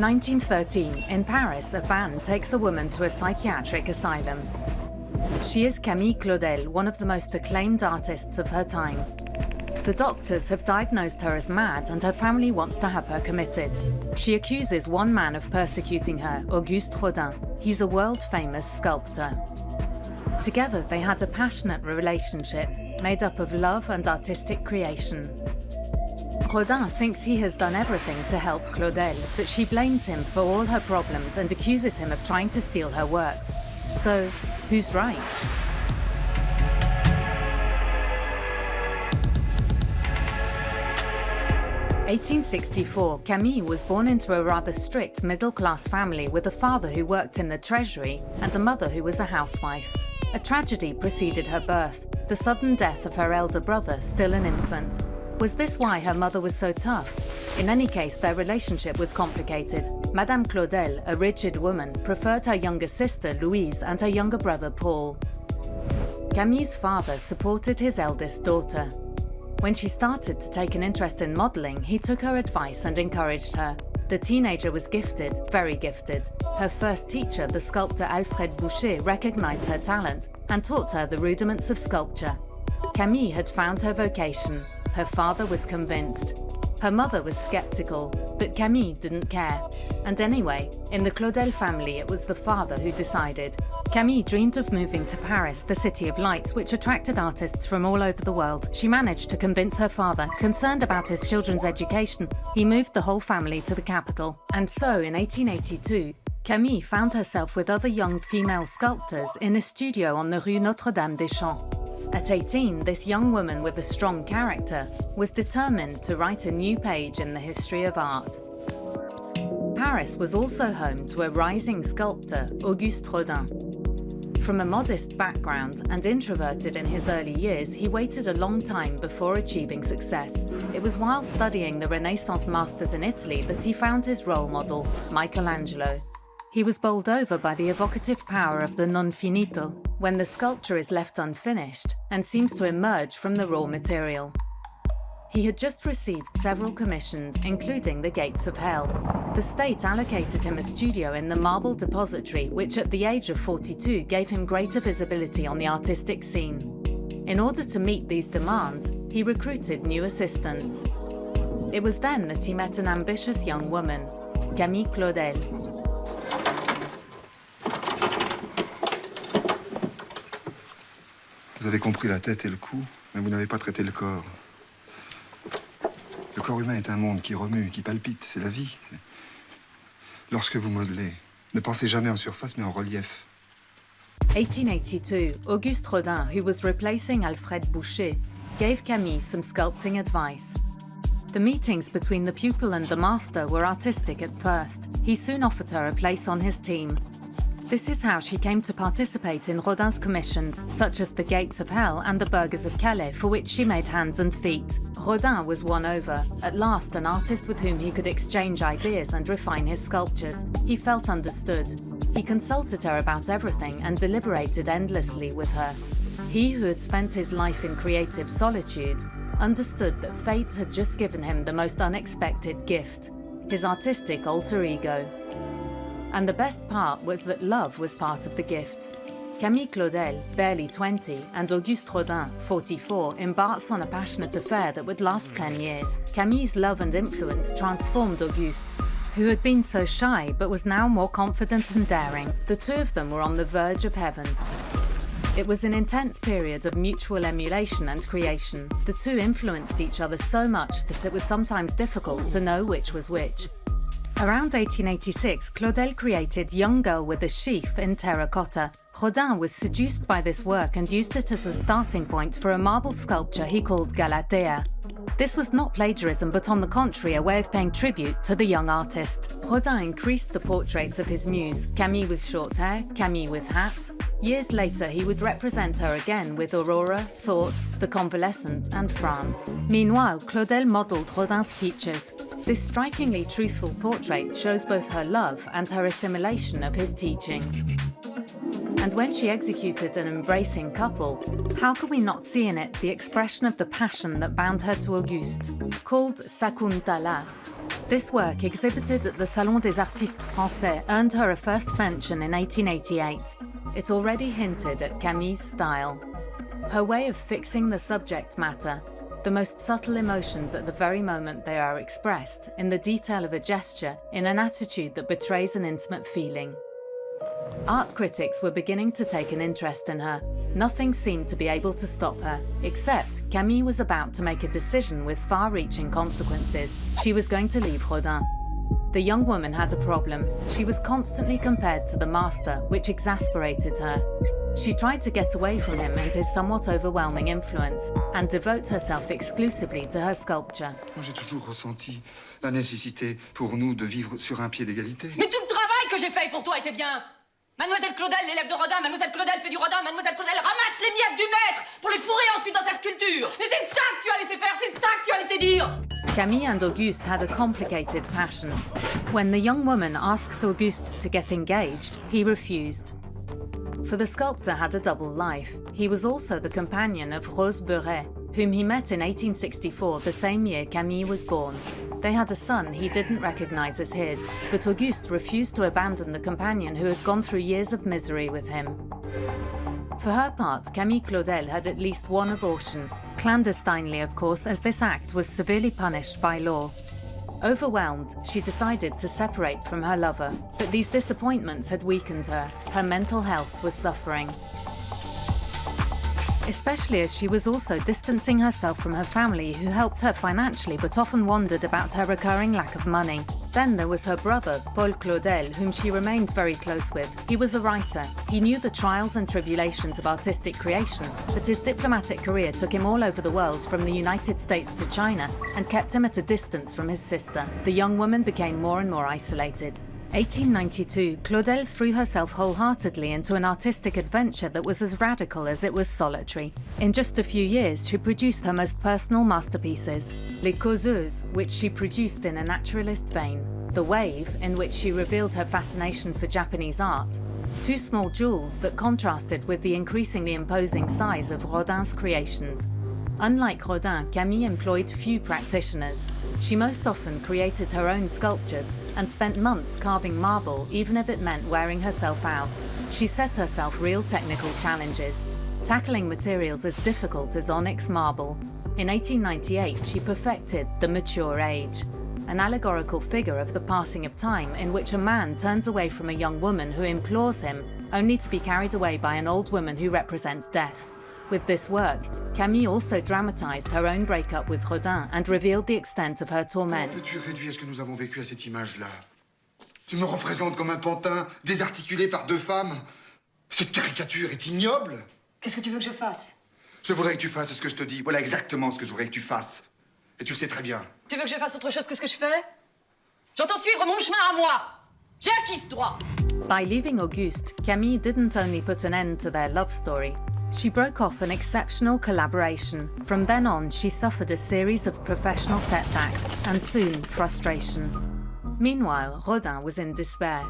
1913, in Paris, a van takes a woman to a psychiatric asylum. She is Camille Claudel, one of the most acclaimed artists of her time. The doctors have diagnosed her as mad and her family wants to have her committed. She accuses one man of persecuting her, Auguste Rodin. He's a world-famous sculptor. Together they had a passionate relationship, made up of love and artistic creation. Rodin thinks he has done everything to help Claudel, but she blames him for all her problems and accuses him of trying to steal her works. So, who's right? In 1864, Camille was born into a rather strict middle-class family with a father who worked in the treasury and a mother who was a housewife. A tragedy preceded her birth, the sudden death of her elder brother, still an infant. Was this why her mother was so tough? In any case, their relationship was complicated. Madame Claudel, a rigid woman, preferred her younger sister, Louise, and her younger brother, Paul. Camille's father supported his eldest daughter. When she started to take an interest in modeling, he took her advice and encouraged her. The teenager was gifted, very gifted. Her first teacher, the sculptor Alfred Boucher, recognized her talent and taught her the rudiments of sculpture. Camille had found her vocation. Her father was convinced. Her mother was skeptical, but Camille didn't care. And anyway, in the Claudel family, it was the father who decided. Camille dreamed of moving to Paris, the city of lights, which attracted artists from all over the world. She managed to convince her father. Concerned about his children's education, he moved the whole family to the capital. And so, in 1882, Camille found herself with other young female sculptors in a studio on the rue Notre-Dame-des-Champs. At 18, this young woman with a strong character was determined to write a new page in the history of art. Paris was also home to a rising sculptor, Auguste Rodin. From a modest background and introverted in his early years, he waited a long time before achieving success. It was while studying the Renaissance masters in Italy that he found his role model, Michelangelo. He was bowled over by the evocative power of the non finito, when the sculpture is left unfinished and seems to emerge from the raw material. He had just received several commissions, including the Gates of Hell. The state allocated him a studio in the Marble Depository, which at the age of 42 gave him greater visibility on the artistic scene. In order to meet these demands, he recruited new assistants. It was then that he met an ambitious young woman, Camille Claudel. Vous avez compris la tête et le cou, mais vous n'avez pas traité le corps. Le corps humain est un monde qui remue, qui palpite, c'est la vie. Lorsque vous modelez, ne pensez jamais en surface, mais en relief. 1882, Auguste Rodin, who was replacing Alfred Boucher, gave Camille some sculpting advice. The meetings between the pupil and the master were artistic at first. He soon offered her a place on his team. This is how she came to participate in Rodin's commissions, such as the Gates of Hell and the Burghers of Calais, for which she made hands and feet. Rodin was won over, at last an artist with whom he could exchange ideas and refine his sculptures. He felt understood. He consulted her about everything and deliberated endlessly with her. He who had spent his life in creative solitude understood that fate had just given him the most unexpected gift, his artistic alter ego. And the best part was that love was part of the gift. Camille Claudel, barely 20, and Auguste Rodin, 44, embarked on a passionate affair that would last 10 years. Camille's love and influence transformed Auguste, who had been so shy but was now more confident and daring. The two of them were on the verge of heaven. It was an intense period of mutual emulation and creation. The two influenced each other so much that it was sometimes difficult to know which was which. Around 1886, Claudel created Young Girl with a Sheaf in terracotta. Rodin was seduced by this work and used it as a starting point for a marble sculpture he called Galatea. This was not plagiarism, but on the contrary, a way of paying tribute to the young artist. Rodin increased the portraits of his muse, Camille with short hair, Camille with hat. Years later, he would represent her again with Aurora, Thought, The Convalescent, and France. Meanwhile, Claudel modelled Rodin's features. This strikingly truthful portrait shows both her love and her assimilation of his teachings. And when she executed an embracing couple, how could we not see in it the expression of the passion that bound her to Auguste? Called Sakuntala, this work, exhibited at the Salon des Artistes Français, earned her a first mention in 1888. It already hinted at Camille's style. Her way of fixing the subject matter, the most subtle emotions at the very moment they are expressed, in the detail of a gesture, in an attitude that betrays an intimate feeling. Art critics were beginning to take an interest in her. Nothing seemed to be able to stop her, except Camille was about to make a decision with far-reaching consequences. She was going to leave Rodin. The young woman had a problem. She was constantly compared to the master, which exasperated her. She tried to get away from him and his somewhat overwhelming influence, and devote herself exclusively to her sculpture. Moi, j'ai toujours ressenti la nécessité pour nous de vivre sur un pied d'égalité. Mais tout le travail que j'ai fait pour toi était bien. Mademoiselle Claudel, l'élève de Rodin, Mademoiselle Claudel fait du Rodin, Mademoiselle Claudel ramasse les miettes du maître pour les fourrer ensuite dans sa sculpture. Et c'est ça que tu as laissé faire, c'est ça que tu as laissé dire. Camille and Auguste had a complicated passion. When the young woman asked Auguste to get engaged, he refused. For the sculptor had a double life. He was also the companion of Rose Beuret, whom he met in 1864, the same year Camille was born. They had a son he didn't recognize as his, but Auguste refused to abandon the companion who had gone through years of misery with him. For her part, Camille Claudel had at least one abortion, clandestinely of course, as this act was severely punished by law. Overwhelmed, she decided to separate from her lover, but these disappointments had weakened her. Her mental health was suffering. Especially as she was also distancing herself from her family, who helped her financially but often wondered about her recurring lack of money. Then there was her brother, Paul Claudel, whom she remained very close with. He was a writer. He knew the trials and tribulations of artistic creation, but his diplomatic career took him all over the world, from the United States to China, and kept him at a distance from his sister. The young woman became more and more isolated. 1892, Claudel threw herself wholeheartedly into an artistic adventure that was as radical as it was solitary. In just a few years, she produced her most personal masterpieces: Les Causeuses, which she produced in a naturalist vein; The Wave, in which she revealed her fascination for Japanese art; two small jewels that contrasted with the increasingly imposing size of Rodin's creations. Unlike Rodin, Camille employed few practitioners. She most often created her own sculptures and spent months carving marble, even if it meant wearing herself out. She set herself real technical challenges, tackling materials as difficult as onyx marble. In 1898, she perfected The Mature Age, an allegorical figure of the passing of time in which a man turns away from a young woman who implores him, only to be carried away by an old woman who represents death. With this work, Camille also dramatized her own breakup with Rodin and revealed the extent of her torment. Peux-tu réduire ce que nous avons vécu à cette image-là? Tu me représentes comme un pantin, désarticulé par deux femmes. Cette caricature est ignoble. Qu'est-ce que tu veux que je fasse? Je voudrais que tu fasses ce que je te dis. Voilà exactement ce que je voudrais que tu fasses. Et tu le sais très bien. Tu veux que je fasse autre chose que ce que je fais? J'entends suivre mon chemin à moi. J'ai acquis ce droit. By leaving Auguste, Camille didn't only put an end to their love story. She broke off an exceptional collaboration. From then on, she suffered a series of professional setbacks and soon frustration. Meanwhile, Rodin was in despair.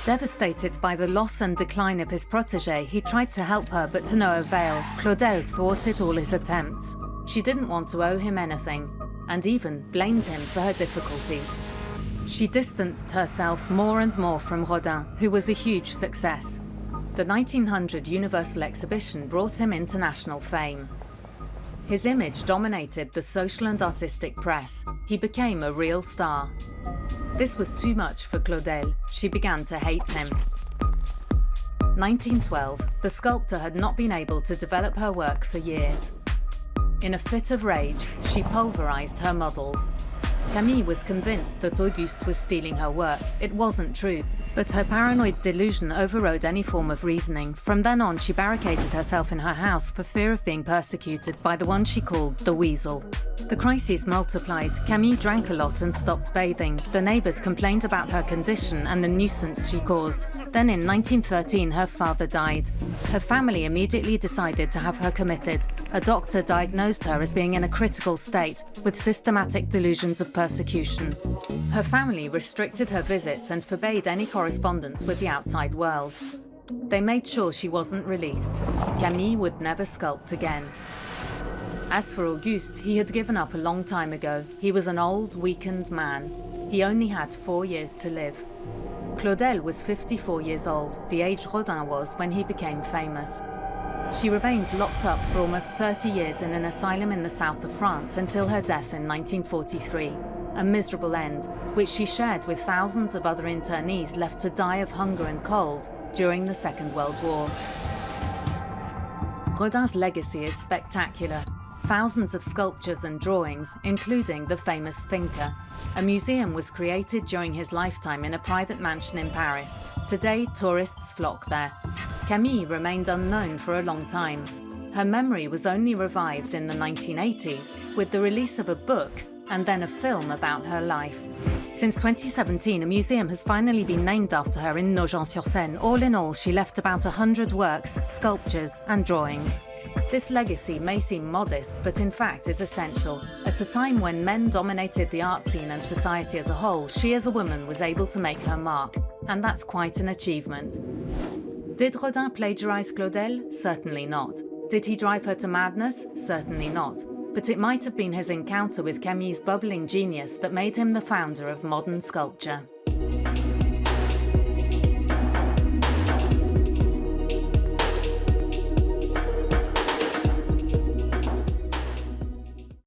Devastated by the loss and decline of his protégé, he tried to help her, but to no avail. Claudel thwarted all his attempts. She didn't want to owe him anything, and even blamed him for her difficulties. She distanced herself more and more from Rodin, who was a huge success. The 1900 Universal Exhibition brought him international fame. His image dominated the social and artistic press. He became a real star. This was too much for Claudel. She began to hate him. 1912, the sculptor had not been able to develop her work for years. In a fit of rage, she pulverized her models. Camille was convinced that Auguste was stealing her work. It wasn't true, but her paranoid delusion overrode any form of reasoning. From then on, she barricaded herself in her house for fear of being persecuted by the one she called the Weasel. The crises multiplied. Camille drank a lot and stopped bathing. The neighbors complained about her condition and the nuisance she caused. Then in 1913, her father died. Her family immediately decided to have her committed. A doctor diagnosed her as being in a critical state, with systematic delusions of persecution. Her family restricted her visits and forbade any correspondence with the outside world. They made sure she wasn't released. Camille would never sculpt again. As for Auguste, he had given up a long time ago. He was an old, weakened man. He only had 4 years to live. Claudel was 54 years old, the age Rodin was when he became famous. She remained locked up for almost 30 years in an asylum in the south of France until her death in 1943, a miserable end, which she shared with thousands of other internees left to die of hunger and cold during the Second World War. Rodin's legacy is spectacular. Thousands of sculptures and drawings, including the famous Thinker. A museum was created during his lifetime in a private mansion in Paris. Today, tourists flock there. Camille remained unknown for a long time. Her memory was only revived in the 1980s with the release of a book and then a film about her life. Since 2017, a museum has finally been named after her in Nogent-sur-Seine. All in all, she left about 100 works, sculptures, and drawings. This legacy may seem modest, but in fact is essential. At a time when men dominated the art scene and society as a whole, she as a woman was able to make her mark, and that's quite an achievement. Did Rodin plagiarize Claudel? Certainly not. Did he drive her to madness? Certainly not. But it might have been his encounter with Camille's bubbling genius that made him the founder of modern sculpture.